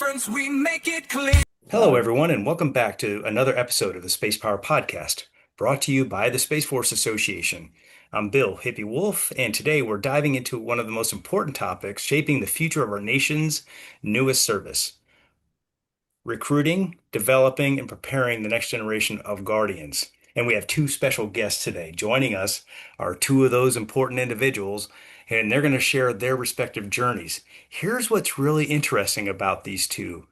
difference, we make it clear. Hello, everyone, and welcome back to another episode of the Spacepower Podcast, brought to you by the Space Force Association. I'm Bill, Hippie Woolf, and today we're diving into one of the most important topics shaping the future of our nation's newest service: recruiting, developing, and preparing the next generation of Guardians. And we have two special guests today. Joining us are two of those important individuals, and they're going to share their respective journeys. Here's what's really interesting about these two: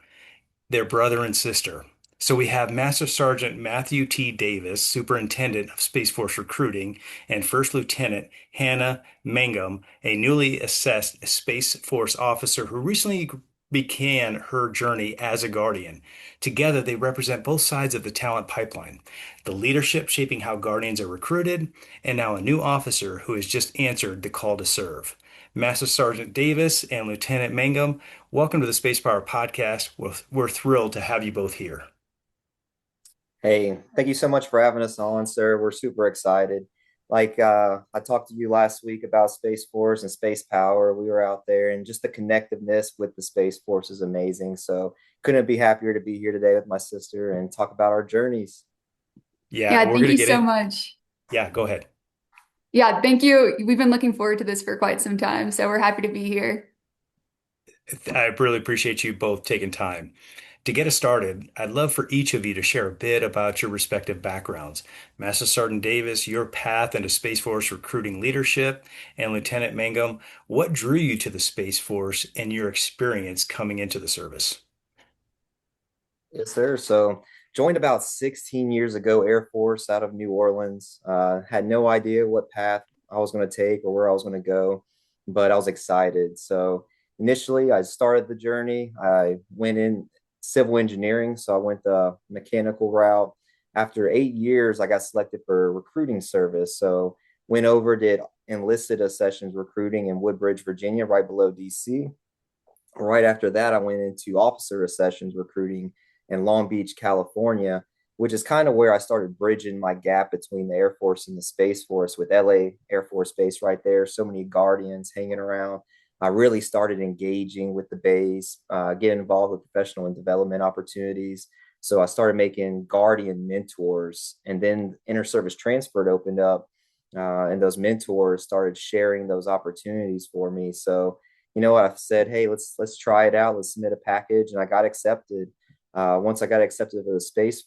they're brother and sister. So we have Master Sergeant Matthew T. Davis, Superintendent of Space Force Recruiting, and First Lieutenant Hannah Mangum, a newly assessed Space Force officer who recently began her journey as a Guardian. Together, they represent both sides of the talent pipeline: the leadership shaping how Guardians are recruited, and now a new officer who has just answered the call to serve. Master Sergeant Davis and Lieutenant Mangum, welcome to the Space Power Podcast. We're thrilled to have you both here. Hey, thank you so much for having us on, sir. We're super excited. I talked to you last week about Space Force and Space Power. We were out there, and just the connectiveness with the Space Force is amazing. So couldn't be happier to be here today with my sister and talk about our journeys. Yeah, Yeah, we're thank going to you get so in. much. Yeah, go ahead. Yeah, thank you. We've been looking forward to this for quite some time, so we're happy to be here. I really appreciate you both taking time. To get us started, I'd love for each of you to share a bit about your respective backgrounds. Master Sergeant Davis, your path into Space Force recruiting leadership, and Lieutenant Mangum, what drew you to the Space Force and your experience coming into the service? Yes, sir. So joined about 16 years ago, Air Force out of New Orleans. Had no idea what path I was going to take or where I was going to go, but I was excited. So initially, I started the journey. I went in civil engineering, so I went the mechanical route. After 8 years, I got selected for recruiting service. So went over, did enlisted accessions recruiting in Woodbridge, Virginia, right below DC. Right after that, I went into officer accessions recruiting in Long Beach, California, which is kind of where I started bridging my gap between the Air Force and the Space Force with LA Air Force Base right there. So many Guardians hanging around. I really started engaging with the base, getting involved with professional and development opportunities. So I started making Guardian mentors, and then inter-service transfer opened up, and those mentors started sharing those opportunities for me. So you know what, I said, hey, let's try it out. Let's submit a package, and I got accepted. Once I got accepted to the Space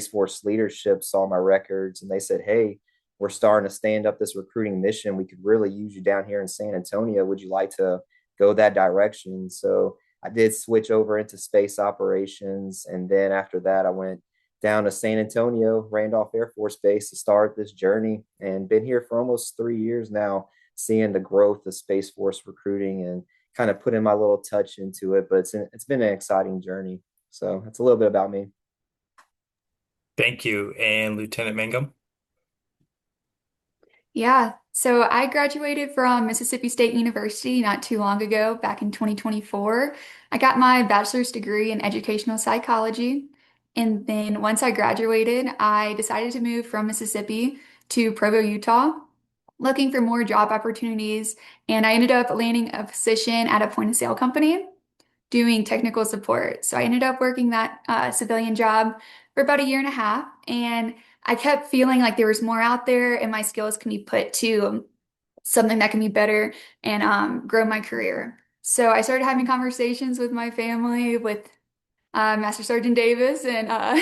Force leadership saw my records, and they said, hey, we're starting to stand up this recruiting mission. We could really use you down here in San Antonio. Would you like to go that direction? So I did switch over into space operations. And then after that, I went down to San Antonio, Randolph Air Force Base to start this journey, and been here for almost 3 years now, seeing the growth of Space Force recruiting and kind of putting my little touch into it. But it's been an exciting journey. So that's a little bit about me. Thank you. And Lieutenant Mangum? Yeah, so I graduated from Mississippi State University not too long ago, back in 2024. I got my bachelor's degree in educational psychology. And then once I graduated, I decided to move from Mississippi to Provo, Utah, looking for more job opportunities. And I ended up landing a position at a point of sale company doing technical support. So I ended up working that civilian job for about a year and a half. And I kept feeling like there was more out there and my skills can be put to something that can be better and grow my career. So I started having conversations with my family, with Master Sergeant Davis, and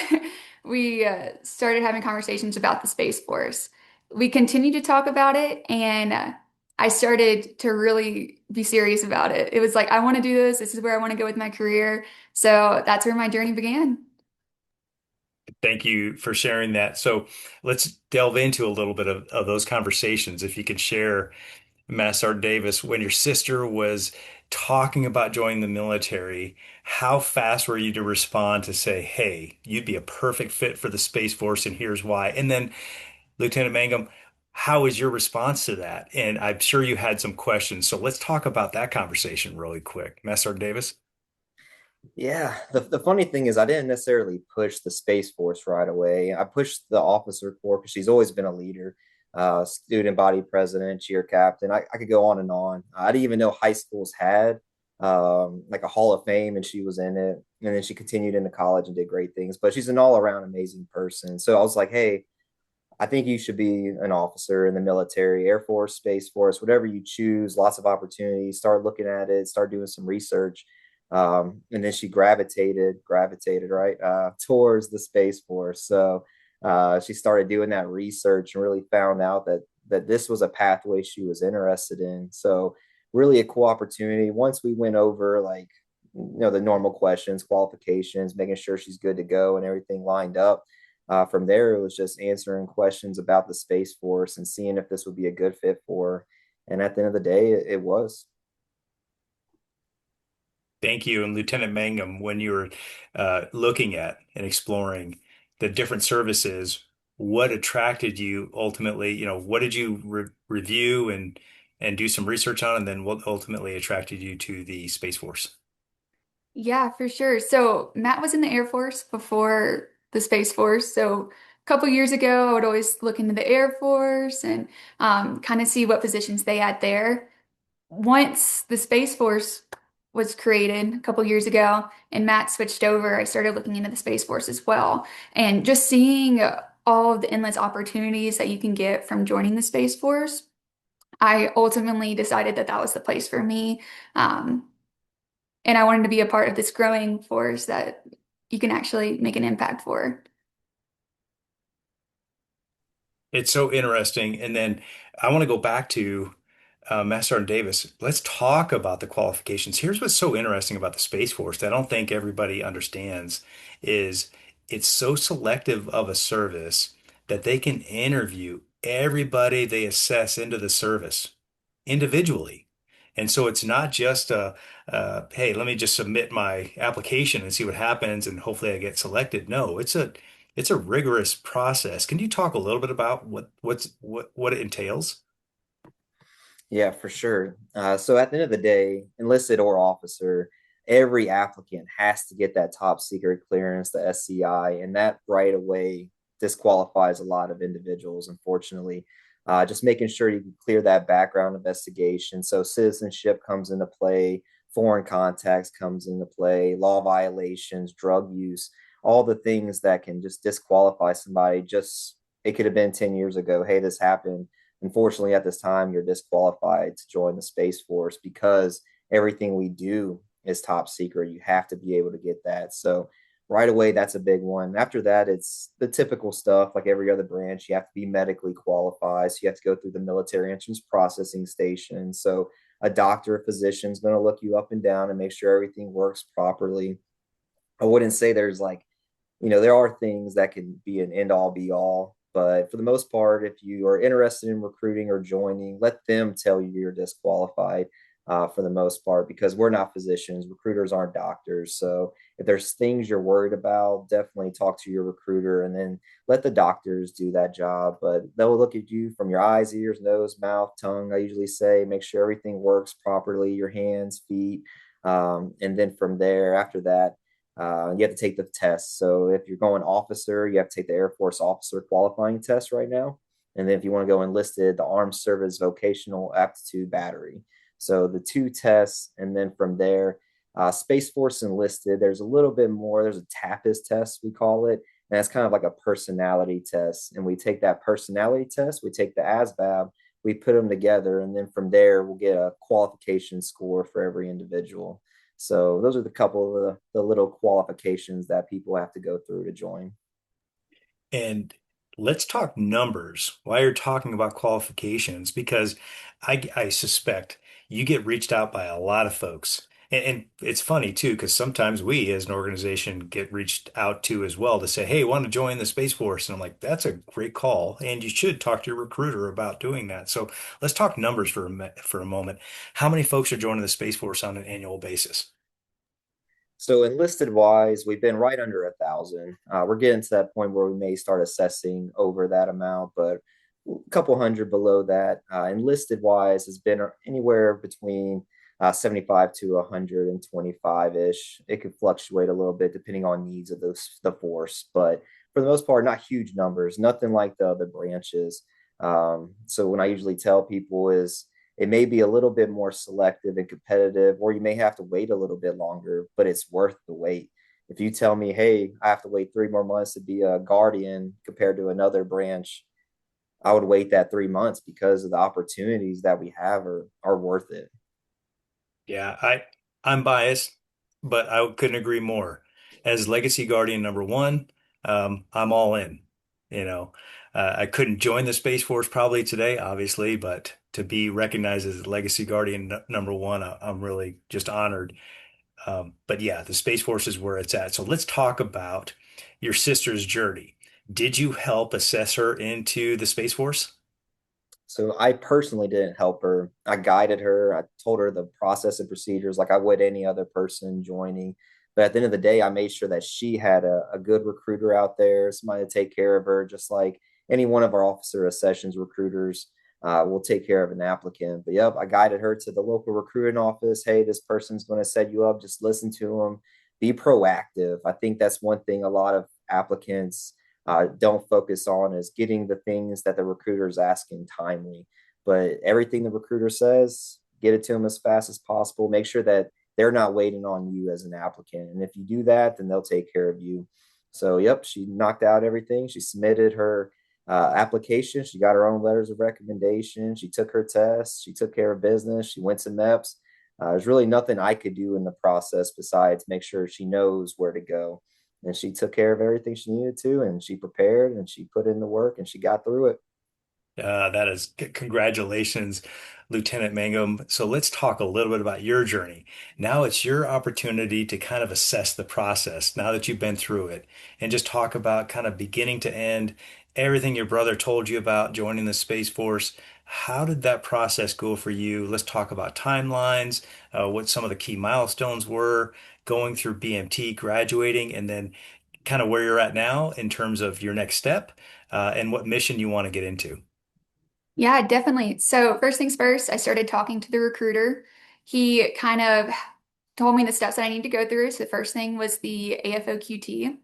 we started having conversations about the Space Force. We continued to talk about it, and I started to really be serious about it. It was like, I want to do this. This is where I want to go with my career. So that's where my journey began. Thank you for sharing that. So let's delve into a little bit of those conversations. If you could share, Master Davis, when your sister was talking about joining the military, how fast were you to respond to say, hey, you'd be a perfect fit for the Space Force, and here's why? And then, Lieutenant Mangum, how was your response to that? And I'm sure you had some questions. So let's talk about that conversation really quick. Master Davis? Yeah, the funny thing is, I didn't necessarily push the Space Force right away. I pushed the officer corps because she's always been a leader, student body president, cheer captain. I could go on and on. I didn't even know high schools had like a Hall of Fame, and she was in it. And then she continued into college and did great things. But she's an all around amazing person. So I was like, hey, I think you should be an officer in the military, Air Force, Space Force, whatever you choose. Lots of opportunities. Start looking at it. Start doing some research. And then she gravitated right towards the Space Force. So she started doing that research and really found out that this was a pathway she was interested in. So really a cool opportunity. Once we went over like the normal questions, qualifications, making sure she's good to go and everything lined up. From there, it was just answering questions about the Space Force and seeing if this would be a good fit for her. And at the end of the day, it was. Thank you. And Lieutenant Mangum, when you were looking at and exploring the different services, what attracted you ultimately? What did you review and do some research on, and then what ultimately attracted you to the Space Force? Yeah, for sure. So Matt was in the Air Force before the Space Force. So a couple years ago, I would always look into the Air Force and kind of see what positions they had there. Once the Space Force was created a couple years ago and Matt switched over, I started looking into the Space Force as well. And just seeing all of the endless opportunities that you can get from joining the Space Force, I ultimately decided that that was the place for me. Um, and I wanted to be a part of this growing force that you can actually make an impact for. It's so interesting. And then I want to go back to Master Sergeant Davis. Let's talk about the qualifications. Here's what's so interesting about the Space Force that I don't think everybody understands is it's so selective of a service that they can interview everybody they assess into the service individually. And so it's not just hey, let me just submit my application and see what happens and hopefully I get selected. No, it's a rigorous process. Can you talk a little bit about what it entails? Yeah, for sure. So at the end of the day, enlisted or officer, every applicant has to get that top secret clearance, the SCI, and that right away disqualifies a lot of individuals, unfortunately. Just making sure you can clear that background investigation. So citizenship comes into play, foreign contacts comes into play, law violations, drug use, all the things that can just disqualify somebody. Just it could have been 10 years ago. Hey, this happened. Unfortunately, at this time, you're disqualified to join the Space Force because everything we do is top secret. You have to be able to get that. So right away, that's a big one. After that, it's the typical stuff like every other branch. You have to be medically qualified. So you have to go through the military entrance processing station. So a doctor, a physician is going to look you up and down and make sure everything works properly. I wouldn't say there's like there are things that can be an end all be all, but for the most part, if you are interested in recruiting or joining, let them tell you you're disqualified for the most part because we're not physicians, recruiters aren't doctors. So if there's things you're worried about, definitely talk to your recruiter and then let the doctors do that job. But they'll look at you from your eyes, ears, nose, mouth, tongue. I usually say make sure everything works properly, your hands, feet. And then from there, after that, you have to take the test. So if you're going officer, you have to take the Air Force officer qualifying test right now. And then if you want to go enlisted, the Armed Service Vocational Aptitude Battery. So the two tests, and then from there, Space Force enlisted. There's a little bit more. There's a TAPIS test we call it, and that's kind of like a personality test. And we take that personality test, we take the ASVAB, we put them together, and then from there we'll get a qualification score for every individual. So those are the couple of the little qualifications that people have to go through to join. And let's talk numbers while you're talking about qualifications, because I suspect you get reached out by a lot of folks. And it's funny too, because sometimes we as an organization get reached out to as well to say, hey, want to join the Space Force? And I'm like, that's a great call. And you should talk to your recruiter about doing that. So let's talk numbers for a moment. How many folks are joining the Space Force on an annual basis? So enlisted wise, we've been right under 1,000. We're getting to that point where we may start assessing over that amount, but a couple hundred below that. Enlisted wise has been anywhere between 75 to 125-ish. It could fluctuate a little bit depending on needs of the force, but for the most part, not huge numbers, nothing like the other branches. So when I usually tell people is it may be a little bit more selective and competitive, or you may have to wait a little bit longer, but it's worth the wait. If you tell me, hey, I have to wait 3 more months to be a guardian compared to another branch, I would wait that 3 months because of the opportunities that we have are worth it. Yeah, I'm biased, but I couldn't agree more. As Legacy Guardian number one, I'm all in. You know, I couldn't join the Space Force probably today, obviously, but to be recognized as Legacy Guardian number one, I'm really just honored. But yeah, the Space Force is where it's at. So let's talk about your sister's journey. Did you help assess her into the Space Force? So I personally didn't help her. I guided her. I told her the process and procedures like I would any other person joining. But at the end of the day, I made sure that she had a good recruiter out there, somebody to take care of her, just like any one of our officer accessions recruiters will take care of an applicant. But yep, I guided her to the local recruiting office. Hey, this person's going to set you up. Just listen to them. Be proactive. I think that's one thing a lot of applicants don't focus on is getting the things that the recruiter is asking timely. But everything the recruiter says, get it to them as fast as possible. Make sure that they're not waiting on you as an applicant. And if you do that, then they'll take care of you. So, yep, she knocked out everything. She submitted her application. She got her own letters of recommendation. She took her tests. She took care of business. She went to MEPS. There's really nothing I could do in the process besides make sure she knows where to go, and she took care of everything she needed to, and she prepared and she put in the work and she got through it. That is congratulations, Lieutenant Mangum. So let's talk a little bit about your journey. Now it's your opportunity to kind of assess the process now that you've been through it and just talk about kind of beginning to end everything your brother told you about joining the Space Force. How did that process go for you? Let's talk about timelines, what some of the key milestones were, going through BMT, graduating, and then kind of where you're at now in terms of your next step, and what mission you want to get into. Yeah, definitely. So first things first, I started talking to the recruiter. He kind of told me the steps that I need to go through. So the first thing was the AFOQT.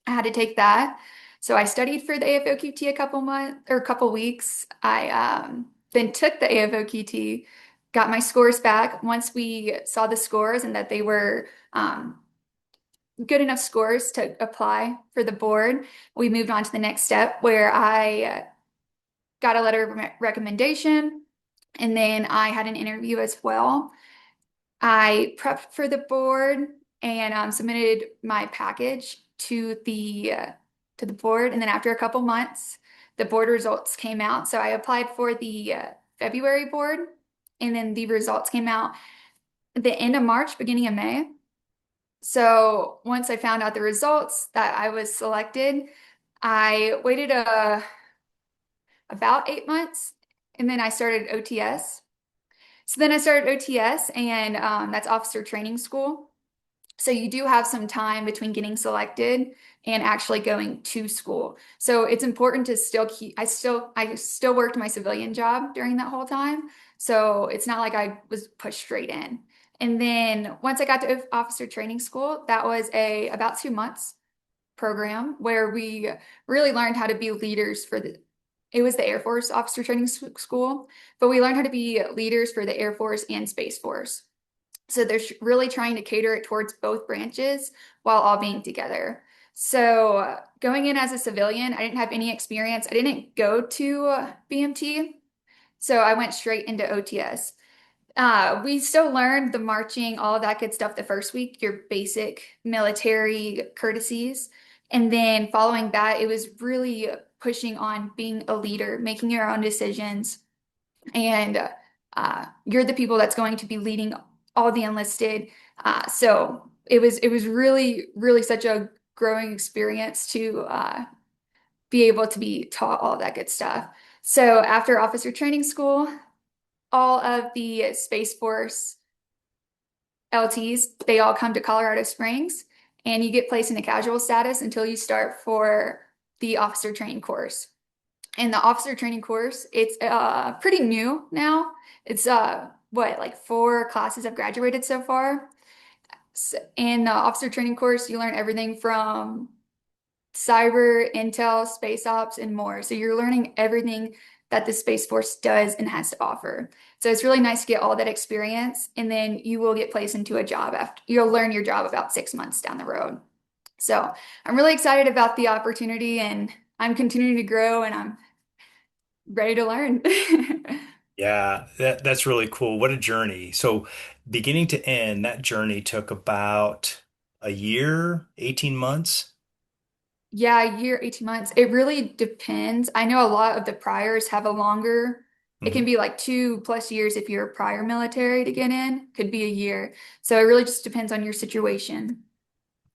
I had to take that. So I studied for the AFOQT a couple months or a couple weeks. I then took the AFOQT, got my scores back. Once we saw the scores and that they were good enough scores to apply for the board, we moved on to the next step where I got a letter of recommendation, and then I had an interview as well. I prepped for the board and submitted my package to the board, and then after a couple months, the board results came out. So I applied for the February board, and then the results came out at the end of March, beginning of May. So once I found out the results that I was selected, I waited about 8 months, and then I started OTS. So then I started OTS, and that's Officer Training School. So you do have some time between getting selected and actually going to school. So it's important to still keep, I still worked my civilian job during that whole time. So it's not like I was pushed straight in. And then once I got to Officer Training School, that was a about 2 months program where we really learned how to be leaders for it was the Air Force Officer Training School, but we learned how to be leaders for the Air Force and Space Force. So they're really trying to cater it towards both branches while all being together. So going in as a civilian, I didn't have any experience. I didn't go to BMT, so I went straight into OTS. We still learned the marching, all of that good stuff the first week, your basic military courtesies. And then following that, it was really pushing on being a leader, making your own decisions. And you're the people that's going to be leading all the enlisted. So it was really, really such a growing experience to be able to be taught all of that good stuff. So after officer training school, all of the Space Force LTs, they all come to Colorado Springs, and you get placed in a casual status until you start for the officer training course. And the officer training course, it's pretty new now. It's what, like 4 classes have graduated so far. In the officer training course, you learn everything from cyber, intel, space ops, and more. So you're learning everything that the Space Force does and has to offer. So it's really nice to get all that experience, and then you will get placed into a job after you'll learn your job about 6 months down the road. So I'm really excited about the opportunity, and I'm continuing to grow, and I'm ready to learn. Yeah, that's really cool. What a journey. So beginning to end, that journey took about a year, 18 months. Yeah, a year, 18 months. It really depends. I know a lot of the priors have a longer, it can Mhm. be like 2+ years if you're prior military to get in, could be a year. So it really just depends on your situation.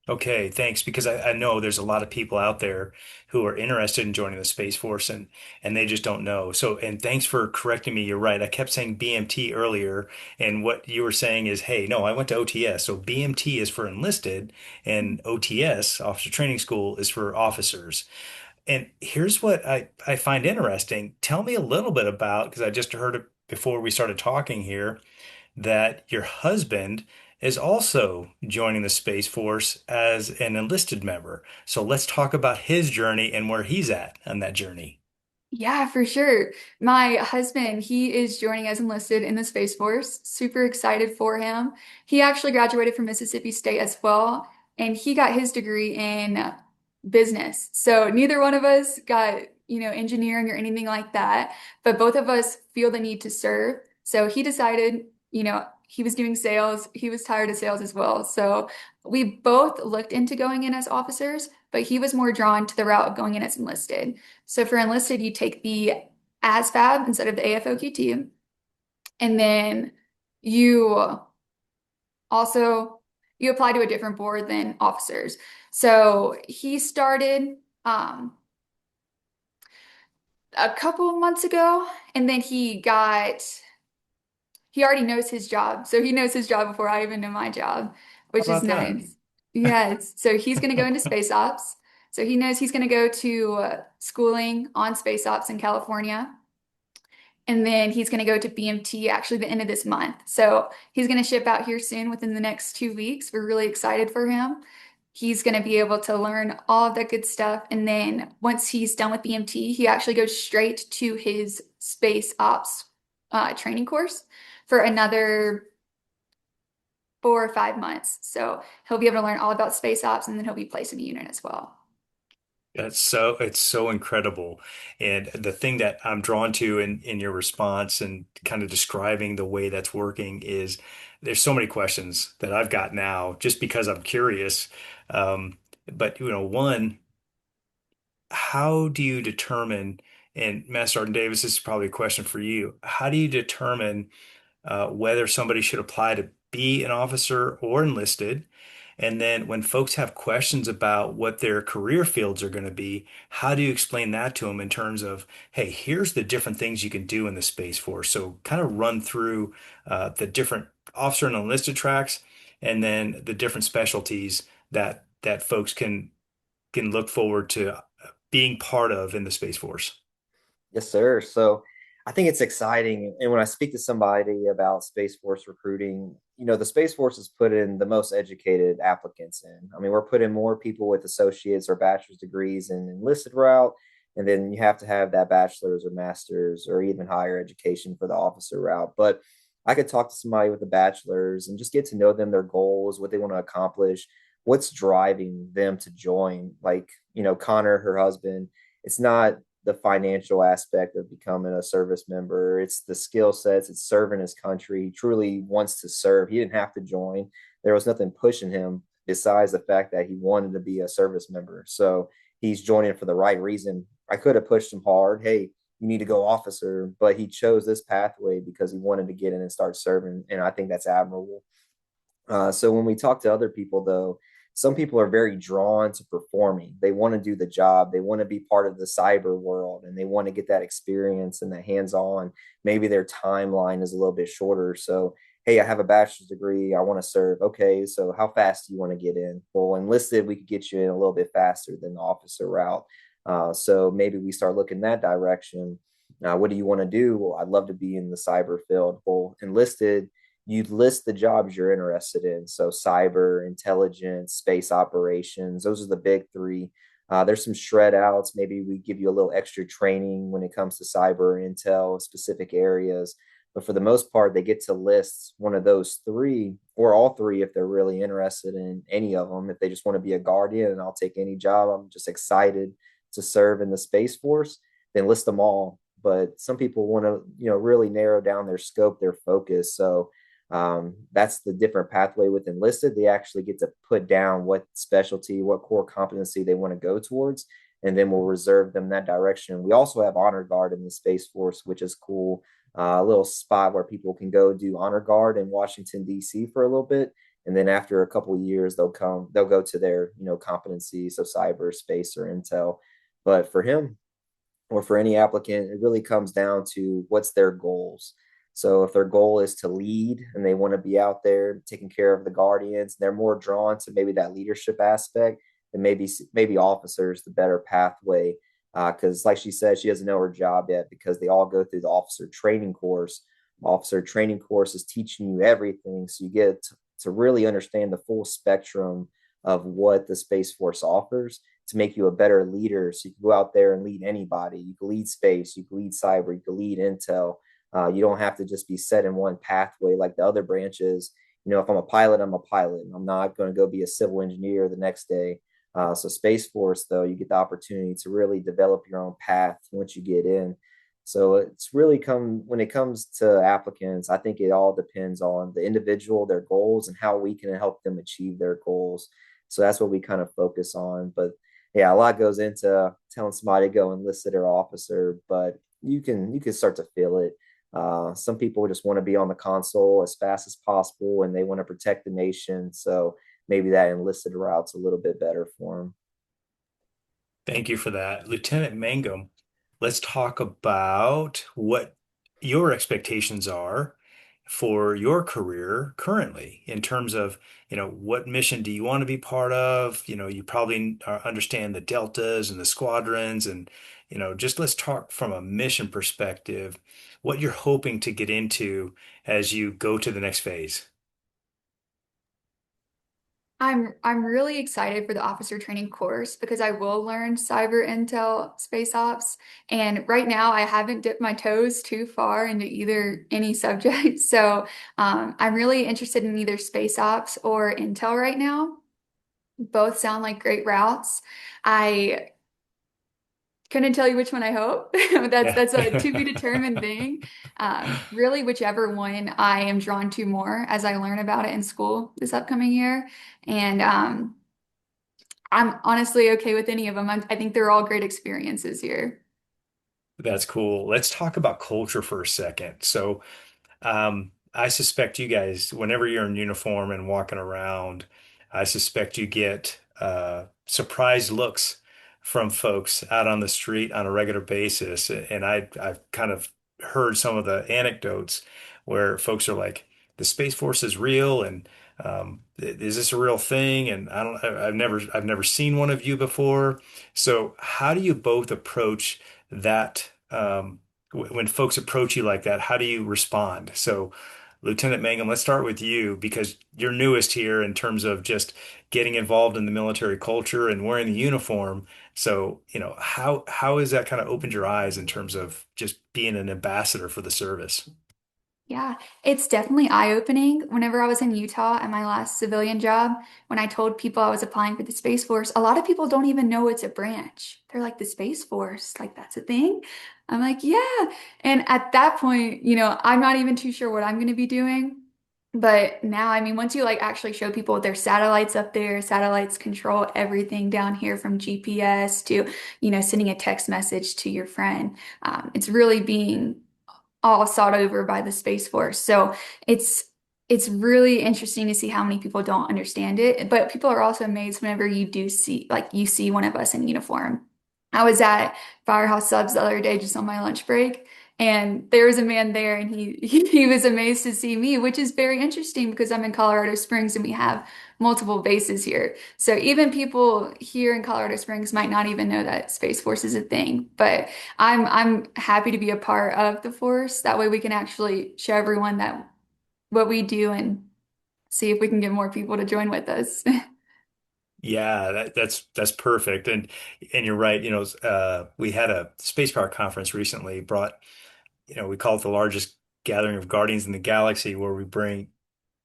Okay, thanks. Because I know there's a lot of people out there who are interested in joining the Space Force and they just don't know. So, and thanks for correcting me. You're right. I kept saying BMT earlier, and what you were saying is, hey, no, I went to OTS. So BMT is for enlisted, and OTS, Officer Training School, is for officers. And here's what I find interesting. Tell me a little bit about, because I just heard it before we started talking here, that your husband is also joining the Space Force as an enlisted member. So let's talk about his journey and where he's at on that journey. Yeah, for sure. My husband, he is joining as enlisted in the Space Force. Super excited for him. He actually graduated from Mississippi State as well, and he got his degree in business. So neither one of us got, engineering or anything like that, but both of us feel the need to serve. So he decided, he was doing sales. He was tired of sales as well. So we both looked into going in as officers, but he was more drawn to the route of going in as enlisted. So for enlisted, you take the ASVAB instead of the AFOQT, and then you also you apply to a different board than officers. So he started a couple of months ago, and then he already knows his job. So he knows his job before I even know my job, How which is about that? nice. Yes. So he's going to go into space ops. So he knows he's going to go to schooling on space ops in California. And then he's going to go to BMT actually the end of this month. So he's going to ship out here soon within the next 2 weeks. We're really excited for him. He's going to be able to learn all of that good stuff. And then once he's done with BMT, he actually goes straight to his space ops training course for another 4 or 5 months. So he'll be able to learn all about space ops, and then he'll be placed in a unit as well. It's so incredible. And the thing that I'm drawn to in your response and kind of describing the way that's working is there's so many questions that I've got now just because I'm curious. But one, how do you determine, and Master Sergeant Davis, this is probably a question for you. How do you determine whether somebody should apply to be an officer or enlisted? And then when folks have questions about what their career fields are going to be, how do you explain that to them in terms of, hey, here's the different things you can do in the Space Force? So kind of run through the different officer and enlisted tracks, and then the different specialties that folks can look forward to being part of in the Space Force. Yes, sir. So I think it's exciting. And when I speak to somebody about Space Force recruiting, the Space Force has put in the most educated applicants in. I mean, we're putting more people with associates or bachelor's degrees in enlisted route. And then you have to have that bachelor's or master's or even higher education for the officer route. But I could talk to somebody with a bachelor's and just get to know them, their goals, what they want to accomplish, what's driving them to join. Like, Connor, her husband, it's not the financial aspect of becoming a service member. It's the skill sets. It's serving his country. He truly wants to serve. He didn't have to join. There was nothing pushing him besides the fact that he wanted to be a service member. So he's joining for the right reason. I could have pushed him hard. Hey, you need to go officer, but he chose this pathway because he wanted to get in and start serving. And I think that's admirable. So when we talk to other people, though, some people are very drawn to performing. They want to do the job. They want to be part of the cyber world and they want to get that experience and that hands on. Maybe their timeline is a little bit shorter. So, hey, I have a bachelor's degree. I want to serve. Okay, so how fast do you want to get in? Well, enlisted, we could get you in a little bit faster than the officer route. So maybe we start looking that direction. What do you want to do? Well, I'd love to be in the cyber field. Well, enlisted, you'd list the jobs you're interested in. So cyber, intelligence, space operations, those are the big three. There's some shred outs. Maybe we give you a little extra training when it comes to cyber intel, specific areas. But for the most part, they get to list one of those three or all three if they're really interested in any of them. If they just want to be a guardian and I'll take any job, I'm just excited to serve in the Space Force, then list them all. But some people want to, really narrow down their scope, their focus. So that's the different pathway with enlisted. They actually get to put down what specialty, what core competency they want to go towards, and then we'll reserve them that direction. We also have honor guard in the Space Force, which is cool. A little spot where people can go do honor guard in Washington D.C. for a little bit, and then after a couple of years, they'll go to their competencies of cyber, space, or intel. But for him, or for any applicant, it really comes down to what's their goals. So if their goal is to lead and they want to be out there taking care of the guardians, they're more drawn to maybe that leadership aspect, and maybe officers the better pathway. Because like she said, she doesn't know her job yet because they all go through the officer training course. Officer training course is teaching you everything, so you get to really understand the full spectrum of what the Space Force offers to make you a better leader. So you can go out there and lead anybody. You can lead space, you can lead cyber, you can lead intel. You don't have to just be set in one pathway like the other branches. If I'm a pilot, I'm a pilot. I'm not going to go be a civil engineer the next day. So Space Force, though, you get the opportunity to really develop your own path once you get in. So it's really when it comes to applicants, I think it all depends on the individual, their goals, and how we can help them achieve their goals. So that's what we kind of focus on. But yeah, a lot goes into telling somebody to go enlisted or officer, but you can start to feel it. Some people just want to be on the console as fast as possible, and they want to protect the nation. So maybe that enlisted route's a little bit better for them. Thank you for that. Lieutenant Mangum, let's talk about what your expectations are for your career currently in terms of, what mission do you want to be part of? You probably understand the deltas and the squadrons and, just let's talk from a mission perspective, what you're hoping to get into as you go to the next phase. I'm really excited for the officer training course because I will learn cyber intel space ops. And right now I haven't dipped my toes too far into either any subject. So I'm really interested in either space ops or intel right now. Both sound like great routes. I couldn't tell you which one I hope. That's Yeah. that's a to be determined thing. Really, whichever one I am drawn to more as I learn about it in school this upcoming year. And I'm honestly okay with any of them. I think they're all great experiences here. That's cool. Let's talk about culture for a second. So, I suspect you guys, whenever you're in uniform and walking around, I suspect you get surprised looks from folks out on the street on a regular basis. And I've kind of heard some of the anecdotes where folks are like, "The Space Force is real," and "Is this a real thing?" And I've never seen one of you before. So, how do you both approach that? When folks approach you like that, how do you respond? So, Lieutenant Mangum, let's start with you because you're newest here in terms of just getting involved in the military culture and wearing the uniform. So, how has that kind of opened your eyes in terms of just being an ambassador for the service? Yeah, it's definitely eye-opening. Whenever I was in Utah at my last civilian job, when I told people I was applying for the Space Force, a lot of people don't even know it's a branch. They're like, the Space Force, like that's a thing? I'm like, yeah. And at that point, I'm not even too sure what I'm going to be doing. But now, I mean, once you like actually show people there's satellites up there, satellites control everything down here from GPS to, sending a text message to your friend. It's really being all sought over by the Space Force. So it's it's really interesting to see how many people don't understand it. But people are also amazed whenever you do see like you see one of us in uniform. I was at Firehouse Subs the other day just on my lunch break. And there was a man there, and he was amazed to see me, which is very interesting because I'm in Colorado Springs and we have multiple bases here. So even people here in Colorado Springs might not even know that Space Force is a thing. But I'm happy to be a part of the force. That way we can actually show everyone that what we do and see if we can get more people to join with us. Yeah, that's perfect. And you're right. We had a space power conference recently, brought, we call it the largest gathering of Guardians in the galaxy, where we bring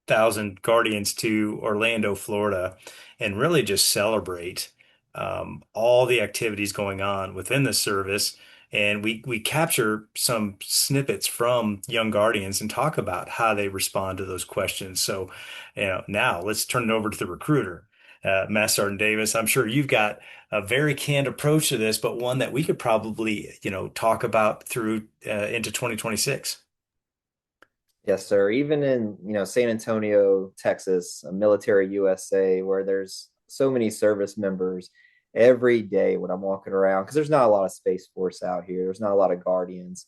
thousand Guardians to Orlando, Florida, and really just celebrate all the activities going on within the service. And we capture some snippets from young Guardians and talk about how they respond to those questions. So, now let's turn it over to the recruiter. Master Sergeant Davis, I'm sure you've got a very canned approach to this, but one that we could probably, talk about through into 2026. Yes, sir. Even in, San Antonio, Texas, a military USA, where there's so many service members every day when I'm walking around, because there's not a lot of Space Force out here. There's not a lot of Guardians.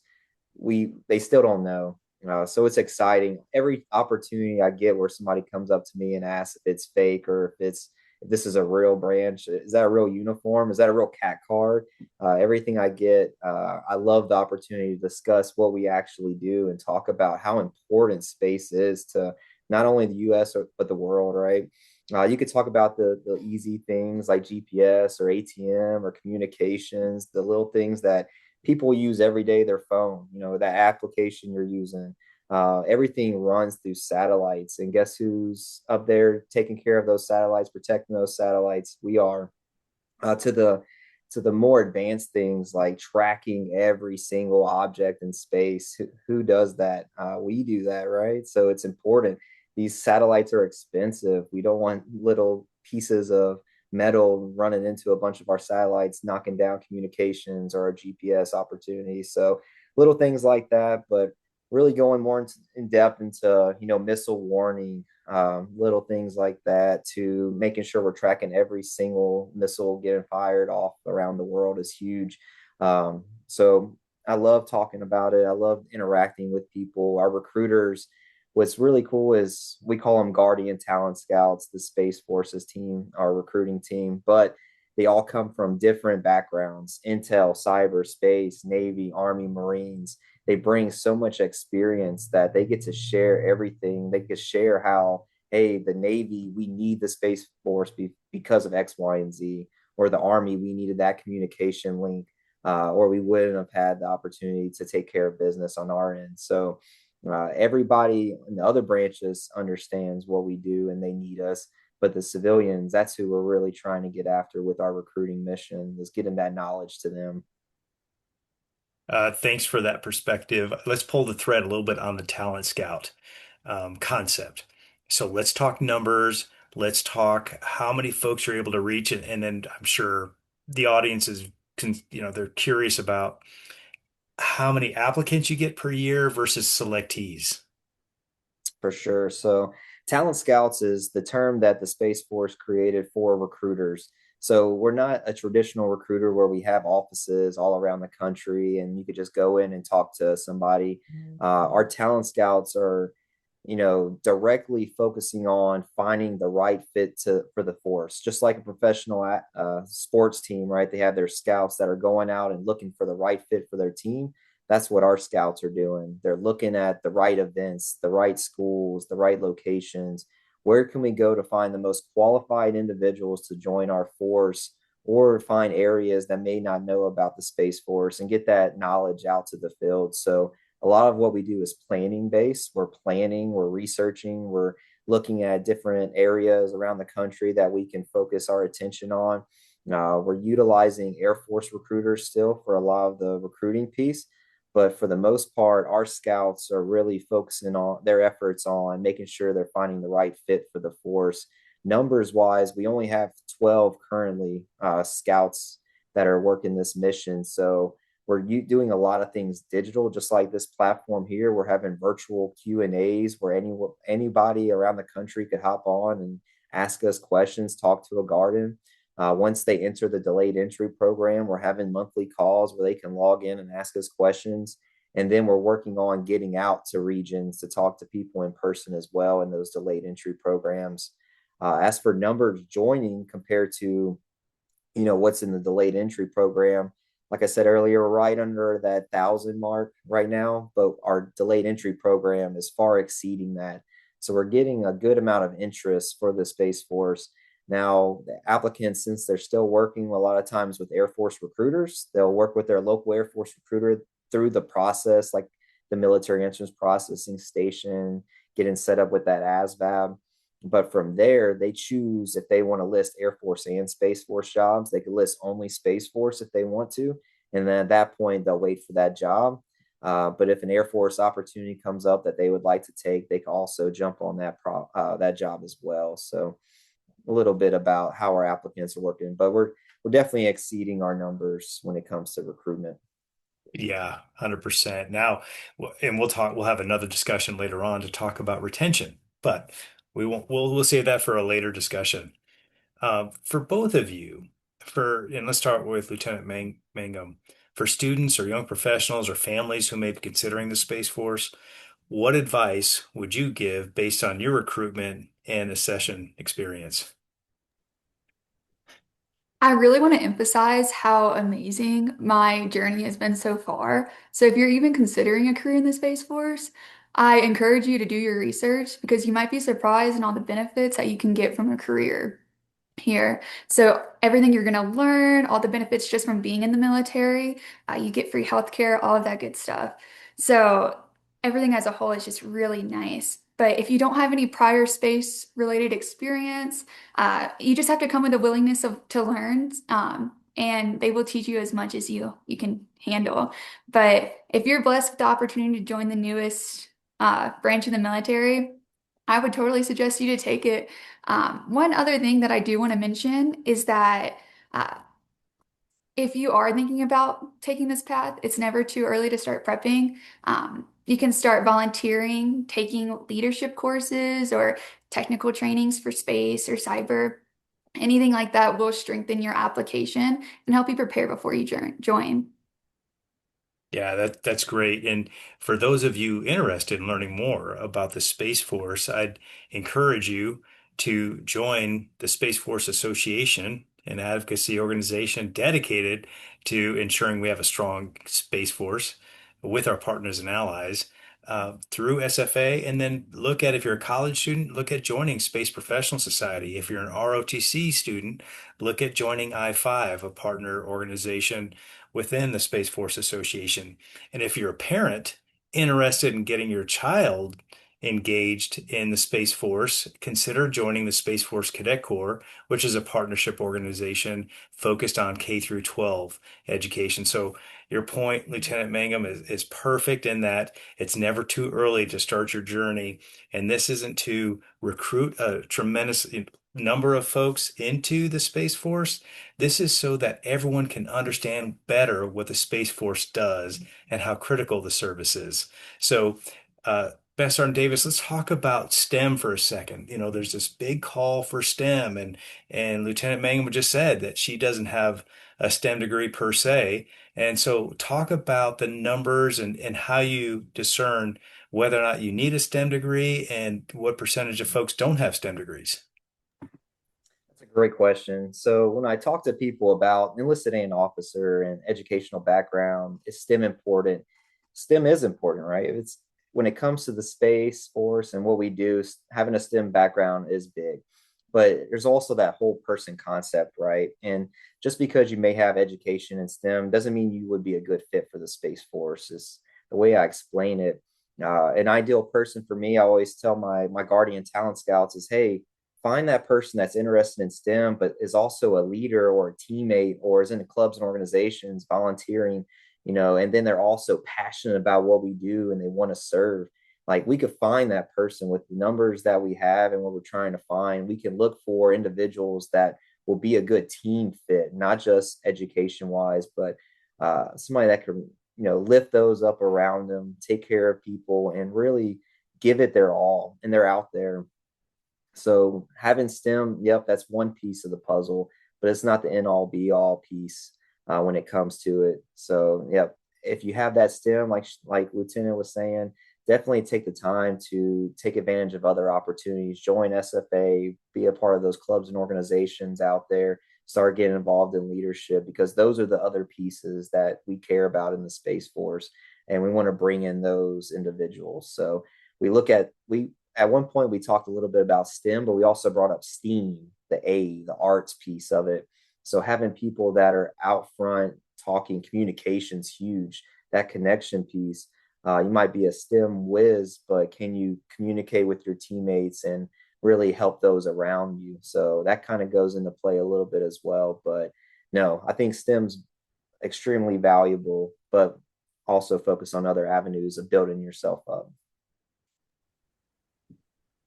They still don't know. So it's exciting. Every opportunity I get where somebody comes up to me and asks if it's fake or if this is a real branch, is that a real uniform? Is that a real cat card? Everything I get, I love the opportunity to discuss what we actually do and talk about how important space is to not only the U.S. but the world. Right? You could talk about the easy things like GPS or ATM or communications, the little things that people use every day, their phone, that application you're using. Everything runs through satellites. And guess who's up there taking care of those satellites, protecting those satellites? We are. To the more advanced things like tracking every single object in space. Who does that? We do that, right? So it's important. These satellites are expensive. We don't want little pieces of metal running into a bunch of our satellites, knocking down communications or our GPS opportunities. So little things like that, but really going more in depth into missile warning, little things like that, to making sure we're tracking every single missile getting fired off around the world is huge. So I love talking about it. I love interacting with people. Our recruiters, what's really cool is we call them Guardian Talent Scouts, the Space Forces team, our recruiting team, but they all come from different backgrounds: Intel, cyber, space, Navy, Army, Marines. They bring so much experience that they get to share everything. They could share how, hey, the Navy, we need the Space Force because of X, Y, and Z, or the Army, we needed that communication link, or we wouldn't have had the opportunity to take care of business on our end. So everybody in the other branches understands what we do and they need us. But the civilians, that's who we're really trying to get after with our recruiting mission, is getting that knowledge to them. Thanks for that perspective. Let's pull the thread a little bit on the talent scout concept. So let's talk numbers. Let's talk how many folks you're able to reach, and then I'm sure the audience is, they're curious about how many applicants you get per year versus selectees. For sure. So, talent scouts is the term that the Space Force created for recruiters. So, we're not a traditional recruiter where we have offices all around the country and you could just go in and talk to somebody. Our talent scouts are, directly focusing on finding the right fit for the force, just like a professional sports team, right? They have their scouts that are going out and looking for the right fit for their team. That's what our scouts are doing. They're looking at the right events, the right schools, the right locations. Where can we go to find the most qualified individuals to join our force, or find areas that may not know about the Space Force and get that knowledge out to the field? So a lot of what we do is planning based. We're planning, we're researching, we're looking at different areas around the country that we can focus our attention on. We're utilizing Air Force recruiters still for a lot of the recruiting piece, but for the most part, our scouts are really focusing on their efforts on making sure they're finding the right fit for the force. Numbers wise, we only have 12 currently scouts that are working this mission. So we're doing a lot of things digital, just like this platform here. We're having virtual Q&As where anybody around the country could hop on and ask us questions, talk to a guardian. Once they enter the delayed entry program, we're having monthly calls where they can log in and ask us questions. And then we're working on getting out to regions to talk to people in person as well in those delayed entry programs. As for numbers joining compared to, what's in the delayed entry program, like I said earlier, we're right under that 1,000 mark right now, but our delayed entry program is far exceeding that. So we're getting a good amount of interest for the Space Force. Now, the applicants, since they're still working a lot of times with Air Force recruiters, they'll work with their local Air Force recruiter through the process, like the military entrance processing station, getting set up with that ASVAB. But from there, they choose if they want to list Air Force and Space Force jobs. They could list only Space Force if they want to. And then at that point, they'll wait for that job. But if an Air Force opportunity comes up that they would like to take, they can also jump on that job as well. So a little bit about how our applicants are working, but we're definitely exceeding our numbers when it comes to recruitment. Yeah, 100%. Now, and we'll have another discussion later on to talk about retention, but we'll save that for a later discussion. For both of you, and let's start with Lieutenant Mangum, for students or young professionals or families who may be considering the Space Force, what advice would you give based on your recruitment and accession experience? I really want to emphasize how amazing my journey has been so far. So, if you're even considering a career in the Space Force, I encourage you to do your research because you might be surprised in all the benefits that you can get from a career here. So everything you're going to learn, all the benefits just from being in the military, you get free healthcare, all of that good stuff. So everything as a whole is just really nice. But if you don't have any prior space related experience, you just have to come with a willingness to learn. And they will teach you as much as you can handle. But if you're blessed with the opportunity to join the newest branch of the military, I would totally suggest you to take it. One other thing that I do want to mention is that uh, if you are thinking about taking this path, it's never too early to start prepping. You can start volunteering, taking leadership courses or technical trainings for space or cyber. Anything like that will strengthen your application and help you prepare before you join. Yeah, that's great. And for those of you interested in learning more about the Space Force, I'd encourage you to join the Space Force Association, an advocacy organization dedicated to ensuring we have a strong Space Force with our partners and allies through SFA. And then look at, if you're a college student, look at joining Space Professional Society. If you're an ROTC student, look at joining I-5, a partner organization within the Space Force Association. And if you're a parent interested in getting your child engaged in the Space Force, consider joining the Space Force Cadet Corps, which is a partnership organization focused on K through 12 education. So your point, Lieutenant Mangum, is perfect in that it's never too early to start your journey. And this isn't to recruit a tremendous number of folks into the Space Force. This is so that everyone can understand better what the Space Force does and how critical the service is. So, Beth Sergeant Davis, let's talk about STEM for a second. You know, there's this big call for STEM, and Lieutenant Mangum just said that she doesn't have a STEM degree per se. And so, talk about the numbers and how you discern whether or not you need a STEM degree and what percentage of folks don't have STEM degrees. That's a great question. So when I talk to people about enlisted and officer and educational background, is STEM important? STEM is important, right? It's when it comes to the Space Force and what we do, having a STEM background is big. But there's also that whole person concept, right? And just because you may have education in STEM doesn't mean you would be a good fit for the Space Force. Is the way I explain it. An ideal person for me, I always tell my guardian talent scouts is, hey, find that person that's interested in STEM, but is also a leader or a teammate or is in clubs and organizations volunteering, and then they're also passionate about what we do and they want to serve. Like we could find that person with the numbers that we have and what we're trying to find. We can look for individuals that will be a good team fit, not just education wise, but somebody that can, lift those up around them, take care of people, and really give it their all. And they're out there, so having STEM, yep, that's one piece of the puzzle, but it's not the end all be all piece when it comes to it. So yep, if you have that STEM, like Lieutenant was saying, definitely take the time to take advantage of other opportunities. Join SFA, be a part of those clubs and organizations out there. Start getting involved in leadership because those are the other pieces that we care about in the Space Force, and we want to bring in those individuals. So we look at we at one point we talked a little bit about STEM, but we also brought up STEAM, the arts piece of it. So having people that are out front talking, communication's huge. That connection piece. You might be a STEM whiz, but can you communicate with your teammates and really help those around you? So that kind of goes into play a little bit as well. But no, I think STEM's extremely valuable, but also focus on other avenues of building yourself up.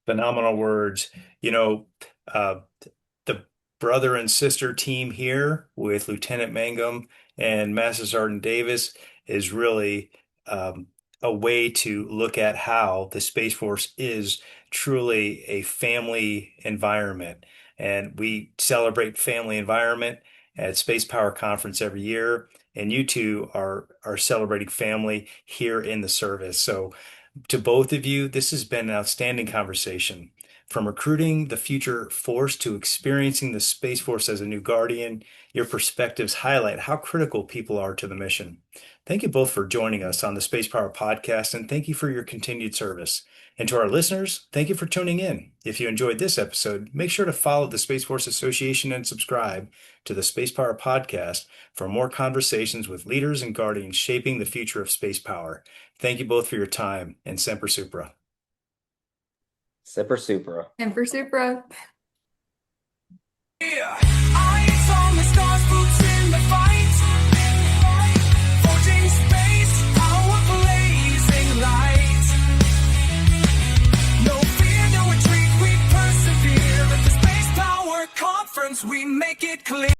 Phenomenal words. You know, the brother and sister team here with Lieutenant Mangum and Master Sergeant Davis is really a way to look at how the Space Force is truly a family environment. And we celebrate family environment at Spacepower Conference every year. And you two are celebrating family here in the service. So to both of you, this has been an outstanding conversation. From recruiting the future force to experiencing the Space Force as a new guardian, your perspectives highlight how critical people are to the mission. Thank you both for joining us on the Spacepower Podcast, and thank you for your continued service. And to our listeners, thank you for tuning in. If you enjoyed this episode, make sure to follow the Space Force Association and subscribe to the Spacepower Podcast for more conversations with leaders and guardians shaping the future of space power. Thank you both for your time, and Semper Supra. Semper Supra. Semper Supra. Yeah, eyes on the stars, boots in the fight, forging space, power blazing light. No fear, no retreat, we persevere. At the Space Power Conference, we make it clear.